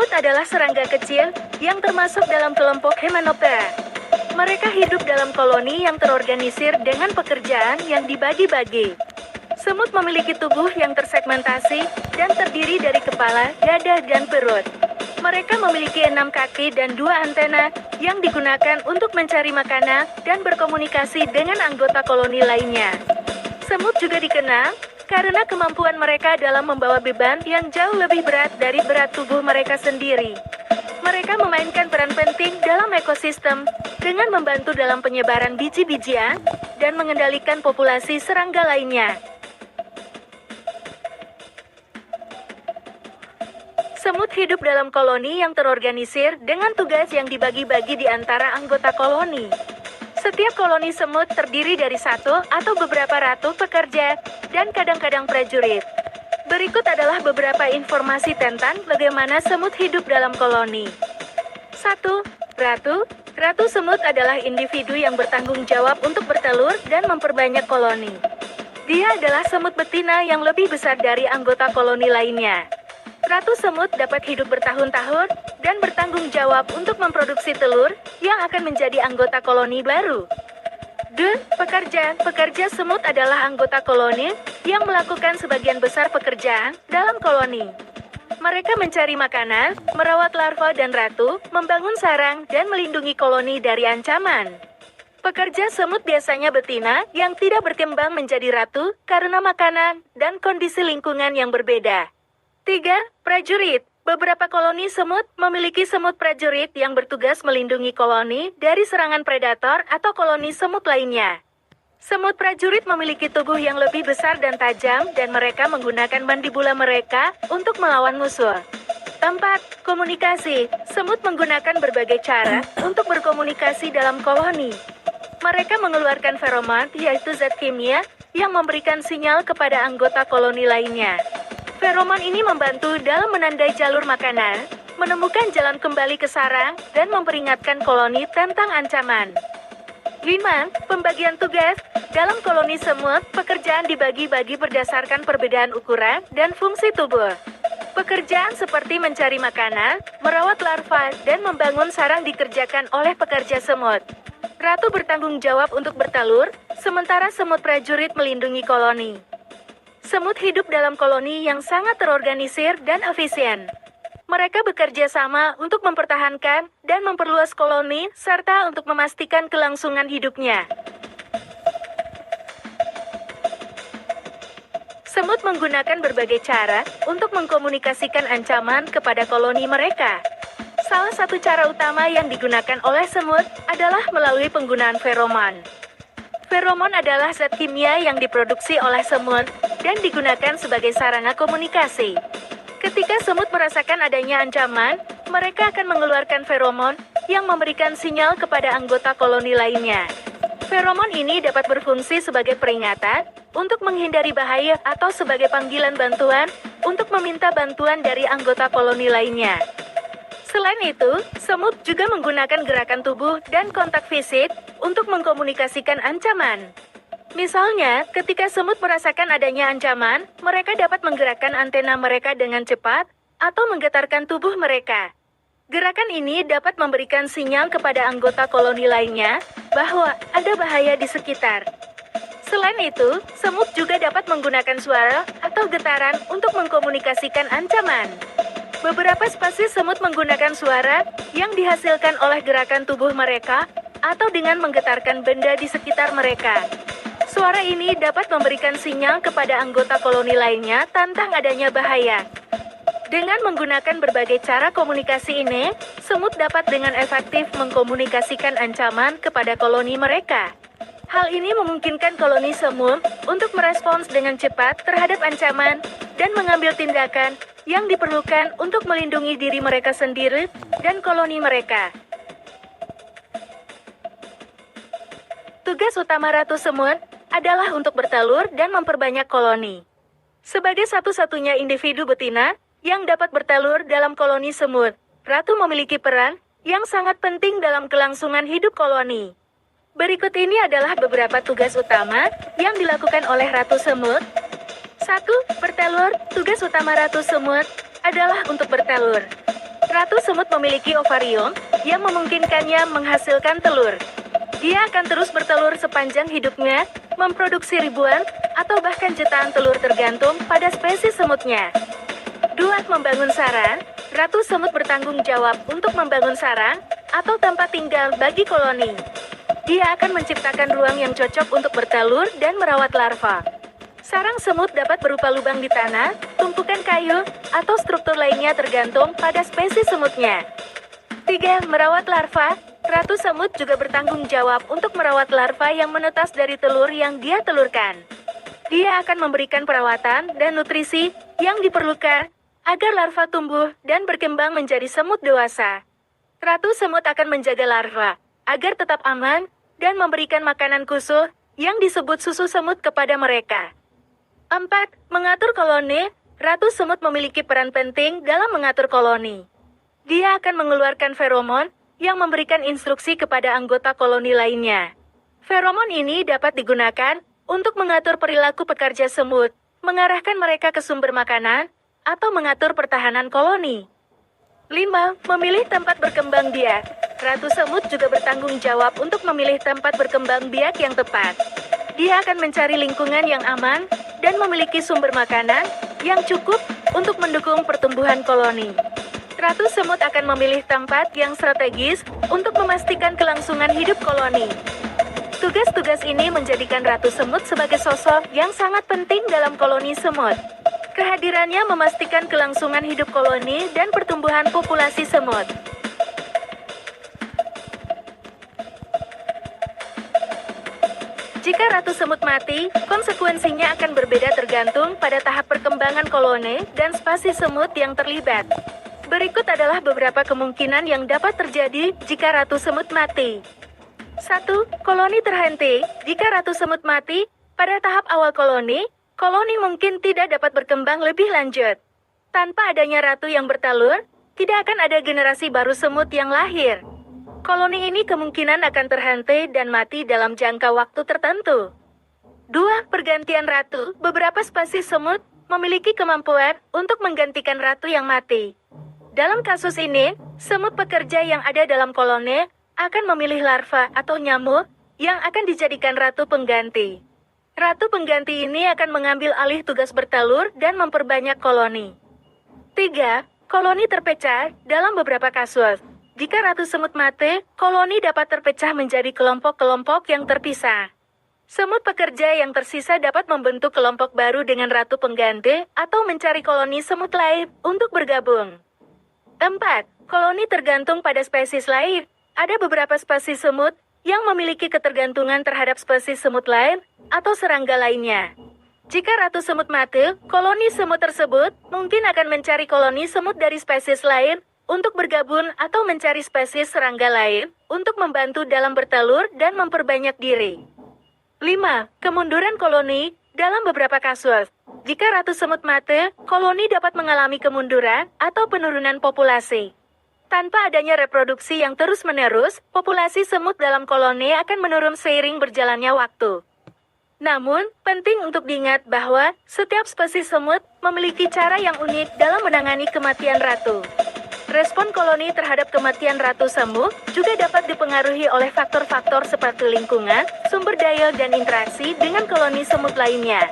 Semut adalah serangga kecil yang termasuk dalam kelompok Hymenoptera. Mereka hidup dalam koloni yang terorganisir dengan pekerjaan yang dibagi-bagi. Semut memiliki tubuh yang tersegmentasi dan terdiri dari kepala, dada, dan perut. Mereka memiliki 6 kaki dan 2 antena yang digunakan untuk mencari makanan dan berkomunikasi dengan anggota koloni lainnya. Semut juga dikenal karena kemampuan mereka dalam membawa beban yang jauh lebih berat dari berat tubuh mereka sendiri. Mereka memainkan peran penting dalam ekosistem dengan membantu dalam penyebaran biji-bijian dan mengendalikan populasi serangga lainnya. Semut hidup dalam koloni yang terorganisir dengan tugas yang dibagi-bagi di antara anggota koloni. Setiap koloni semut terdiri dari satu atau beberapa ratu pekerja dan kadang-kadang prajurit. Berikut adalah beberapa informasi tentang bagaimana semut hidup dalam koloni. 1. Ratu. Ratu semut adalah individu yang bertanggung jawab untuk bertelur dan memperbanyak koloni. Dia adalah semut betina yang lebih besar dari anggota koloni lainnya. Ratu semut dapat hidup bertahun-tahun dan bertanggung jawab untuk memproduksi telur yang akan menjadi anggota koloni baru. 2. Pekerja. Pekerja semut adalah anggota koloni yang melakukan sebagian besar pekerjaan dalam koloni. Mereka mencari makanan, merawat larva dan ratu, membangun sarang, dan melindungi koloni dari ancaman. Pekerja semut biasanya betina yang tidak berkembang menjadi ratu karena makanan dan kondisi lingkungan yang berbeda. 3. Prajurit. Beberapa koloni semut memiliki semut prajurit yang bertugas melindungi koloni dari serangan predator atau koloni semut lainnya. Semut prajurit memiliki tubuh yang lebih besar dan tajam dan mereka menggunakan mandibula mereka untuk melawan musuh. 4. Komunikasi. Semut menggunakan berbagai cara untuk berkomunikasi dalam koloni. Mereka mengeluarkan feromon, yaitu zat kimia yang memberikan sinyal kepada anggota koloni lainnya. Feromon ini membantu dalam menandai jalur makanan, menemukan jalan kembali ke sarang, dan memperingatkan koloni tentang ancaman. 5. Pembagian tugas. Dalam koloni semut, pekerjaan dibagi-bagi berdasarkan perbedaan ukuran dan fungsi tubuh. Pekerjaan seperti mencari makanan, merawat larva, dan membangun sarang dikerjakan oleh pekerja semut. Ratu bertanggung jawab untuk bertelur, sementara semut prajurit melindungi koloni. Semut hidup dalam koloni yang sangat terorganisir dan efisien. Mereka bekerja sama untuk mempertahankan dan memperluas koloni serta untuk memastikan kelangsungan hidupnya. Semut menggunakan berbagai cara untuk mengkomunikasikan ancaman kepada koloni mereka. Salah satu cara utama yang digunakan oleh semut adalah melalui penggunaan feromon. Feromon adalah zat kimia yang diproduksi oleh semut dan digunakan sebagai sarana komunikasi. Ketika semut merasakan adanya ancaman, mereka akan mengeluarkan feromon yang memberikan sinyal kepada anggota koloni lainnya. Feromon ini dapat berfungsi sebagai peringatan untuk menghindari bahaya atau sebagai panggilan bantuan untuk meminta bantuan dari anggota koloni lainnya. Selain itu, semut juga menggunakan gerakan tubuh dan kontak fisik untuk mengkomunikasikan ancaman. Misalnya, ketika semut merasakan adanya ancaman, mereka dapat menggerakkan antena mereka dengan cepat atau menggetarkan tubuh mereka. Gerakan ini dapat memberikan sinyal kepada anggota koloni lainnya bahwa ada bahaya di sekitar. Selain itu, semut juga dapat menggunakan suara atau getaran untuk mengkomunikasikan ancaman. Beberapa spesies semut menggunakan suara yang dihasilkan oleh gerakan tubuh mereka atau dengan menggetarkan benda di sekitar mereka. Suara ini dapat memberikan sinyal kepada anggota koloni lainnya tentang adanya bahaya. Dengan menggunakan berbagai cara komunikasi ini, semut dapat dengan efektif mengkomunikasikan ancaman kepada koloni mereka. Hal ini memungkinkan koloni semut untuk merespons dengan cepat terhadap ancaman dan mengambil tindakan yang diperlukan untuk melindungi diri mereka sendiri dan koloni mereka. Tugas utama ratu semut adalah untuk bertelur dan memperbanyak koloni. Sebagai satu-satunya individu betina yang dapat bertelur dalam koloni semut, ratu memiliki peran yang sangat penting dalam kelangsungan hidup koloni. Berikut ini adalah beberapa tugas utama yang dilakukan oleh ratu semut. 1. Bertelur. Tugas utama ratu semut adalah untuk bertelur. Ratu semut memiliki ovarium yang memungkinkannya menghasilkan telur. Dia akan terus bertelur sepanjang hidupnya, memproduksi ribuan atau bahkan jutaan telur tergantung pada spesies semutnya. 2. Membangun sarang. Ratu semut bertanggung jawab untuk membangun sarang atau tempat tinggal bagi koloni. Dia akan menciptakan ruang yang cocok untuk bertelur dan merawat larva. Sarang semut dapat berupa lubang di tanah, tumpukan kayu, atau struktur lainnya tergantung pada spesies semutnya. 3. Merawat larva. Ratu semut juga bertanggung jawab untuk merawat larva yang menetas dari telur yang dia telurkan. Dia akan memberikan perawatan dan nutrisi yang diperlukan agar larva tumbuh dan berkembang menjadi semut dewasa. Ratu semut akan menjaga larva agar tetap aman dan memberikan makanan khusus yang disebut susu semut kepada mereka. 4. Mengatur koloni. Ratu semut memiliki peran penting dalam mengatur koloni. Dia akan mengeluarkan feromon yang memberikan instruksi kepada anggota koloni lainnya. Feromon ini dapat digunakan untuk mengatur perilaku pekerja semut, mengarahkan mereka ke sumber makanan, atau mengatur pertahanan koloni. 5. Memilih tempat berkembang biak. Ratu semut juga bertanggung jawab untuk memilih tempat berkembang biak yang tepat. Dia akan mencari lingkungan yang aman dan memiliki sumber makanan yang cukup untuk mendukung pertumbuhan koloni. Ratu semut akan memilih tempat yang strategis untuk memastikan kelangsungan hidup koloni. Tugas-tugas ini menjadikan ratu semut sebagai sosok yang sangat penting dalam koloni semut. Kehadirannya memastikan kelangsungan hidup koloni dan pertumbuhan populasi semut. Jika ratu semut mati, konsekuensinya akan berbeda tergantung pada tahap perkembangan koloni dan spesies semut yang terlibat. Berikut adalah beberapa kemungkinan yang dapat terjadi jika ratu semut mati. 1. Koloni terhenti. Jika ratu semut mati, pada tahap awal koloni mungkin tidak dapat berkembang lebih lanjut. Tanpa adanya ratu yang bertelur, tidak akan ada generasi baru semut yang lahir. Koloni ini kemungkinan akan terhenti dan mati dalam jangka waktu tertentu. 2. Pergantian ratu. Beberapa spesies semut memiliki kemampuan untuk menggantikan ratu yang mati. Dalam kasus ini, semut pekerja yang ada dalam koloni akan memilih larva atau nyamuk yang akan dijadikan ratu pengganti. Ratu pengganti ini akan mengambil alih tugas bertelur dan memperbanyak koloni. 3. Koloni terpecah. Dalam beberapa kasus, jika ratu semut mati, koloni dapat terpecah menjadi kelompok-kelompok yang terpisah. Semut pekerja yang tersisa dapat membentuk kelompok baru dengan ratu pengganti atau mencari koloni semut lain untuk bergabung. 4. Koloni tergantung pada spesies lain. Ada beberapa spesies semut yang memiliki ketergantungan terhadap spesies semut lain atau serangga lainnya. Jika ratu semut mati, koloni semut tersebut mungkin akan mencari koloni semut dari spesies lain untuk bergabung atau mencari spesies serangga lain untuk membantu dalam bertelur dan memperbanyak diri. 5. Kemunduran koloni. Dalam beberapa kasus, jika ratu semut mati, koloni dapat mengalami kemunduran atau penurunan populasi. Tanpa adanya reproduksi yang terus-menerus, populasi semut dalam koloni akan menurun seiring berjalannya waktu. Namun, penting untuk diingat bahwa setiap spesies semut memiliki cara yang unik dalam menangani kematian ratu. Respon koloni terhadap kematian ratu semut juga dapat dipengaruhi oleh faktor-faktor seperti lingkungan, sumber daya, dan interaksi dengan koloni semut lainnya.